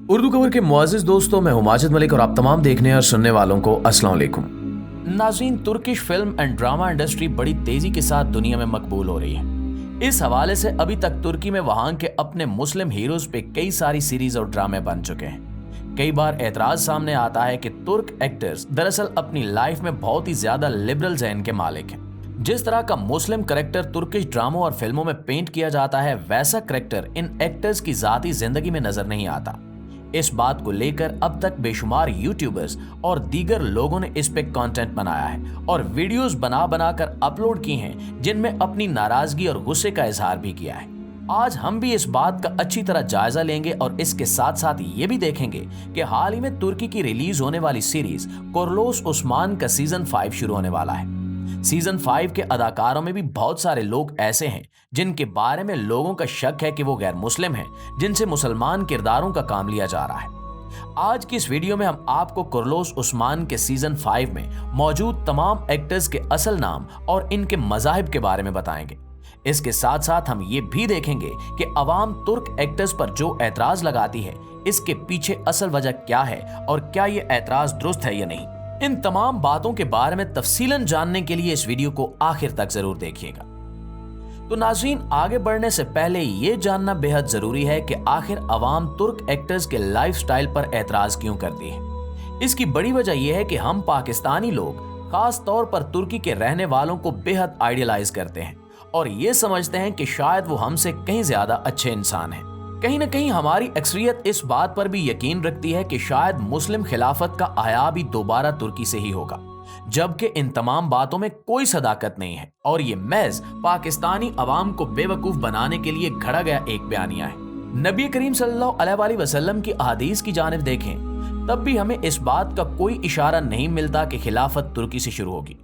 उर्दू खबर के मुआजिज दोस्तों, मैं हूं माजिद मलिक और आप तमाम देखने और सुनने वालों को अस्सलाम वालेकुम। नाज़रीन, Turkish film and drama industry बड़ी तेजी के साथ दुनिया में मकबूल हो रही है। इस हवाले से अभी तक तुर्की में वहां के अपने मुस्लिम हीरोज पे कई सारी सीरीज और ड्रामे बन चुके हैं। कई बार एतराज सामने आता है कि तुर्क एक्टर्स दरअसल अपनी लाइफ में बहुत ही ज्यादा लिबरल ज़हन के मालिक हैं। जिस तरह का मुस्लिम करेक्टर तुर्किश ड्रामों और फिल्मों में पेंट किया जाता है, वैसा करेक्टर इन एक्टर्स की जाती जिंदगी में नजर नहीं आता। इस बात को लेकर अब तक बेशुमार यूट्यूबर्स और दीगर लोगों ने इस पे कंटेंट बनाया है और वीडियोस बना बनाकर अपलोड की हैं, जिनमें अपनी नाराजगी और गुस्से का इजहार भी किया है। आज हम भी इस बात का अच्छी तरह जायजा लेंगे और इसके साथ साथ ये भी देखेंगे कि हाल ही में तुर्की की रिलीज होने वाली सीरीज कुर्लोस उस्मान का सीजन 5 शुरू होने वाला है। सीजन 5 के अदाकारों में भी बहुत सारे लोग ऐसे हैं जिनके बारे में लोगों का शक है कि वो गैर मुस्लिम हैं, जिनसे मुसलमान किरदारों का काम लिया जा रहा है। आज की इस वीडियो में हम आपको कुर्लोस उस्मान के सीजन 5 में मौजूद तमाम एक्टर्स के असल नाम और इनके मज़ाहिब के बारे में बताएंगे। इसके साथ साथ हम ये भी देखेंगे कि अवाम तुर्क एक्टर्स पर जो एतराज लगाती है, इसके पीछे असल वजह क्या है और क्या ये एतराज दुरुस्त है या नहीं। इन तमाम बातों के बारे में तफसीलन जानने के लिए इस वीडियो को आखिर तक जरूर देखिएगा। तो नाज़रीन, आगे बढ़ने से पहले ये जानना बेहद जरूरी है कि आखिर अवाम तुर्क एक्टर्स के लाइफस्टाइल पर एतराज क्यों करती है। इसकी बड़ी वजह यह है कि हम पाकिस्तानी लोग खास तौर पर तुर्की के रहने वालों को बेहद आइडियलाइज करते हैं और ये समझते हैं कि शायद वो हमसे कहीं ज्यादा अच्छे इंसान हैं। कहीं न कहीं हमारी अक्सरियत इस बात पर भी यकीन रखती है कि शायद मुस्लिम खिलाफत का आया भी दोबारा तुर्की से ही होगा, जबकि इन तमाम बातों में कोई सदाकत नहीं है और ये महज पाकिस्तानी अवाम को बेवकूफ बनाने के लिए घड़ा गया एक बयानिया है। नबी करीम सल्लल्लाहु अलैहि वसल्लम की अहादीस की जानिब देखें, तब भी हमें इस बात का कोई इशारा नहीं मिलता कि खिलाफत तुर्की से शुरू होगी।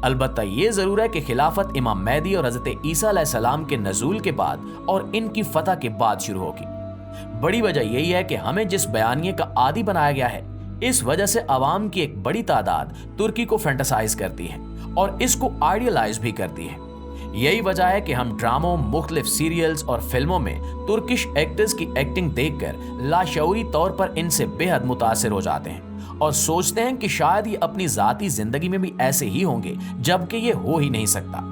अलबत्ता ये जरूर है कि खिलाफत इमाम मेहदी और हजरत ईसा अलैहिस्सलाम के नजूल के बाद और इनकी फतह के बाद शुरू होगी। बड़ी वजह यही है कि हमें जिस बयानिए का आदी बनाया गया है, इस वजह से अवाम की एक बड़ी तादाद तुर्की को फैंटासाइज करती है और इसको आइडियलाइज भी करती है। यही वजह है कि हम ड्रामों, मुख्तलिफ सीरियल्स और फिल्मों में तुर्किश एक्टर्स की एक्टिंग देखकर लाशऊरी तौर पर इनसे बेहद मुतासिर हो जाते हैं और सोचते हैं कि शायद ये अपनी जाती जिंदगी में भी ऐसे ही होंगे, जबकि ये हो ही नहीं सकता।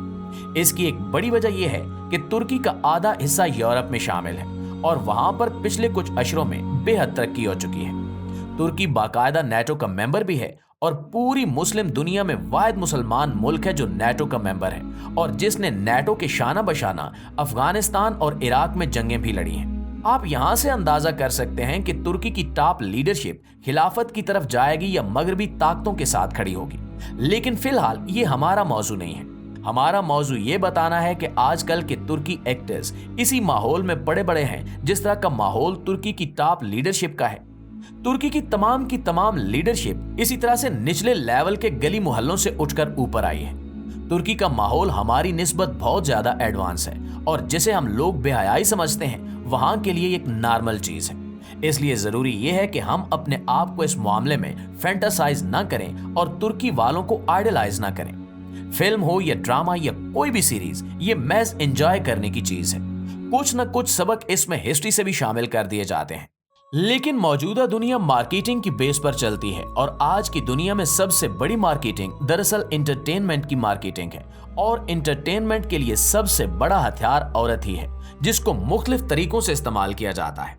इसकी एक बड़ी वजह यह है कि तुर्की का आधा हिस्सा यूरोप में शामिल है और वहां पर पिछले कुछ अशरों में बेहद तरक्की हो चुकी है। तुर्की बाकायदा नेटो का मेंबर भी है और पूरी मुस्लिम दुनिया में वाहिद मुसलमान मुल्क है जो नेटो का मेंबर है और जिसने नेटो के शाना बशाना अफगानिस्तान और इराक में जंगें भी लड़ी हैं। आप यहां से अंदाजा कर सकते हैं कि तुर्की की टॉप लीडरशिप खिलाफत की तरफ जाएगी या मगरबी ताकतों के साथ खड़ी होगी, लेकिन फिलहाल ये हमारा मौजू नहीं है। हमारा मौजू ये बताना है कि आजकल के तुर्की एक्टर्स इसी माहौल में पड़े बड़े हैं जिस तरह का माहौल तुर्की की टॉप लीडरशिप का है। तुर्की की तमाम लीडरशिप इसी तरह से निचले लेवल के गली मोहल्लों से उठकर ऊपर आई है। तुर्की का माहौल हमारी निस्बत बहुत ज्यादा एडवांस है और जिसे हम लोग बेहयाई समझते हैं, वहां के लिए एक नॉर्मल चीज है। इसलिए जरूरी यह है कि हम अपने आप को इस मामले में फैंटासाइज ना करें और तुर्की वालों को आइडलाइज ना करें। फिल्म हो या ड्रामा या कोई भी सीरीज, ये महज एंजॉय करने की चीज है। कुछ न कुछ सबक इसमें हिस्ट्री से भी शामिल कर दिए जाते हैं, लेकिन मौजूदा दुनिया मार्केटिंग की बेस पर चलती है और आज की दुनिया में सबसे बड़ी मार्केटिंग दरअसल एंटरटेनमेंट की मार्केटिंग है और एंटरटेनमेंट के लिए सबसे बड़ा हथियार औरत ही है, जिसको मुख्तलिफ तरीकों से इस्तेमाल किया जाता है।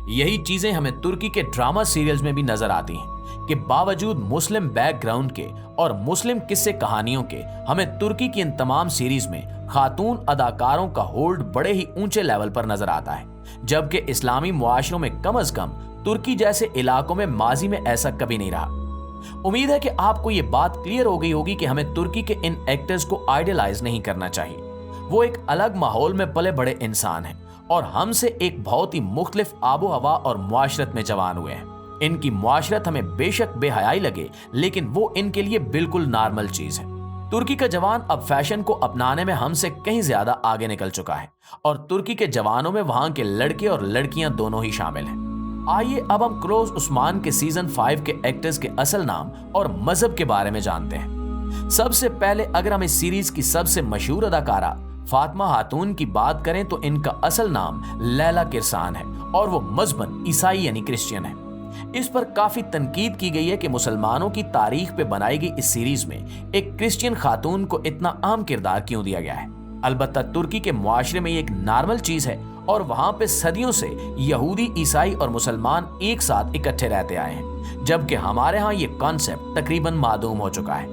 यही चीजें हमें तुर्की के ड्रामा सीरियल्स में भी नजर आती हैं कि बावजूद मुस्लिम बैकग्राउंड के और मुस्लिम किस्से कहानियों के, हमें तुर्की की इन तमाम सीरीज में खातून अदाकारों का होल्ड बड़े ही ऊंचे लेवल पर नजर आता है, जबकि इस्लामी मुआशरों में कम अज कम तुर्की जैसे इलाकों में माजी में ऐसा कभी नहीं रहा। उम्मीद है कि आपको ये बात क्लियर हो गई होगी कि हमें तुर्की के इन एक्टर्स को आइडियलाइज नहीं करना चाहिए। वो एक अलग माहौल में पले बड़े इंसान हैं और हमसे एक बहुत ही मुख्तलिफ आबो हवा और मुआशरत में जवान हुए हैं। इनकी मुआशरत हमें बेशक बेहयाई लगे, लेकिन वो इनके लिए बिल्कुल नॉर्मल चीज है। तुर्की का जवान अब फैशन को अपनाने में हमसे कहीं ज्यादा आगे निकल चुका है और तुर्की के जवानों में वहां के लड़के और लड़कियां दोनों ही शामिल हैं। आइए अब हम कुर्लोस उस्मान के सीजन 5 के एक्टर्स के असल नाम और मजहब के बारे में जानते हैं। सबसे पहले अगर हम इस सीरीज की सबसे मशहूर अदाकारा फातिमा खातून की बात करें तो इनका असल नाम लैला किरसान है और वो मजहबन ईसाई यानी क्रिश्चियन है। इस पर काफी तनकीद की गई है कि मुसलमानों की तारीख पे बनाई गई इस सीरीज में एक क्रिश्चियन खातून को इतना अहम किरदार क्यों दिया गया है। अलबत्ता तुर्की के मुआशरे में ये एक नॉर्मल चीज है और वहां पे सदियों से यहूदी, ईसाई और मुसलमान एक साथ इकट्ठे रहते आए हैं, जबकि हमारे यहाँ ये कॉन्सेप्ट तकरीबन मादूम हो चुका है।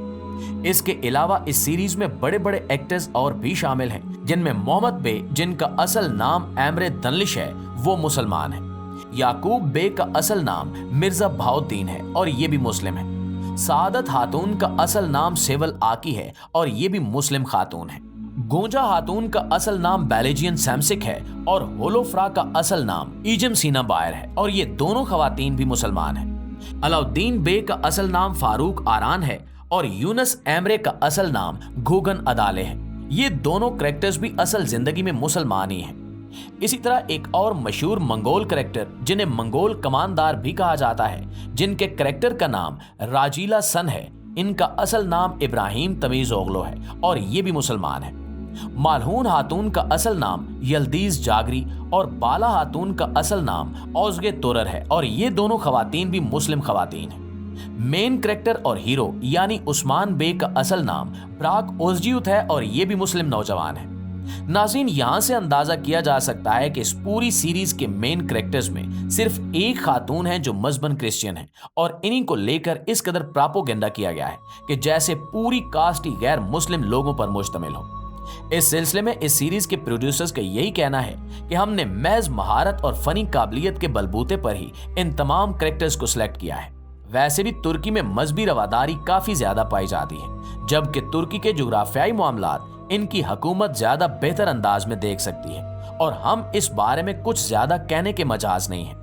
इसके अलावा इस सीरीज में बड़े बड़े एक्टर्स और भी शामिल हैं, जिनमें मोहम्मद बे, जिनका असल नाम एमरे दनलिश है, वो मुसलमान है। याकूब बे का असल नाम मिर्जा भाउद्दीन है और ये भी मुस्लिम है। सादत खातून का असल नाम सेवल आकी है और ये भी मुस्लिम खातून है। गोंजा खातून का असल नाम बैलेजियन सैमसिक है और होलोफ्रा का असल नाम इजम सीना बायर है और ये दोनों खवातीन भी मुसलमान हैं। अलाउद्दीन बे का असल नाम फारूक आरान है और यूनस एमरे का असल नाम घोगन अदाले है। ये दोनों कैरेक्टर्स भी असल जिंदगी में मुसलमान ही हैं। इसी तरह एक और मशहूर मंगोल कैरेक्टर, जिन्हें मंगोल कमानदार भी कहा जाता है, जिनके कैरेक्टर का नाम राजीला सन है, इनका असल नाम इब्राहिम तमीज ओगलो है और ये भी मुसलमान है। मालहून खातून का असल नाम यल्दीज जागरी और बाला खातून का असल नाम औजगे तोरर है और ये दोनों खवातीन भी मुस्लिम खवातीन हैं। मेन कैरेक्टर और हीरो यानी उस्मान बे का असल नाम ब्राक ओजजियुत है और ये भी मुस्लिम नौजवान है। नाज़रीन, यहाँ से अंदाजा किया जा सकता है कि इस पूरी सीरीज के मेन कैरेक्टर्स में सिर्फ एक खातून है जो मजहबन क्रिश्चियन है और इन्हीं को लेकर इस कदर प्रोपेगेंडा किया गया है कि जैसे पूरी कास्ट ही गैर मुस्लिम लोगों पर मुश्तमिल हो। इस सिलसिले में इस सीरीज के प्रोड्यूसर्स का यही कहना है कि हमने महज महारत और फनी काबिलियत के बलबूते पर ही इन तमाम कैरेक्टर्स को सिलेक्ट किया है। वैसे भी तुर्की में मजहबी रवादारी काफी ज्यादा पाई जाती है, जबकि तुर्की के जुग्राफियाई मामलात इनकी हुकूमत ज्यादा बेहतर अंदाज में देख सकती है और हम इस बारे में कुछ ज्यादा कहने के मजाज नहीं है।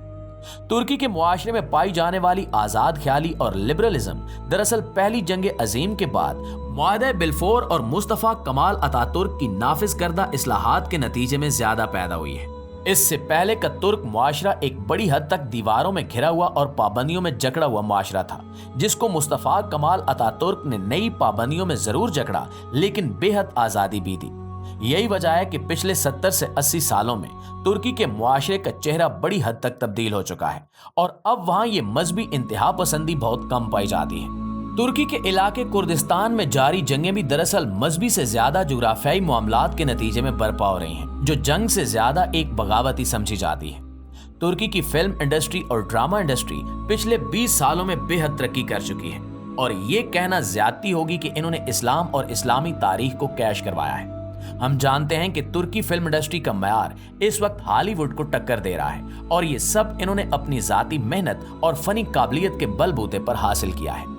तुर्की के मुआशरे में पाई जाने वाली आजाद ख्याली और लिबरलिज्म दरअसल पहली जंग अजीम के बाद मुआहदा बिलफोर और मुस्तफा कमाल अतातुर्क की नाफिज करदा इस्लाहात के नतीजे में ज्यादा पैदा हुई है। इससे पहले का तुर्क मुआशरा एक बड़ी हद तक दीवारों में घिरा हुआ और पाबंदियों में जकड़ा हुआ मुआशरा था, जिसको मुस्तफा कमाल अतातुर्क ने नई पाबंदियों में जरूर जकड़ा, लेकिन बेहद आजादी भी दी। यही वजह है कि पिछले 70 से 80 सालों में तुर्की के मुआशरे का चेहरा बड़ी हद तक तब्दील हो चुका है और अब वहां ये मजहबी इंतहा पसंदी बहुत कम पाई जाती है। तुर्की के इलाके कुर्दिस्तान में जारी जंगें भी दरअसल मजहबी से ज्यादा जुग्राफियाई मामलात के नतीजे में बर्पा हो रही हैं, जो जंग से ज्यादा एक बगावती समझी जाती है। तुर्की की फिल्म इंडस्ट्री और ड्रामा इंडस्ट्री पिछले 20 सालों में बेहद तरक्की कर चुकी है और ये कहना ज्यादती होगी कि इन्होंने इस्लाम और इस्लामी तारीख को कैश करवाया है। हम जानते हैं कि तुर्की फिल्म इंडस्ट्री का मयार इस वक्त हॉलीवुड को टक्कर दे रहा है और ये सब इन्होंने अपनी जाती मेहनत और फनी काबिलियत के बलबूते पर हासिल किया है।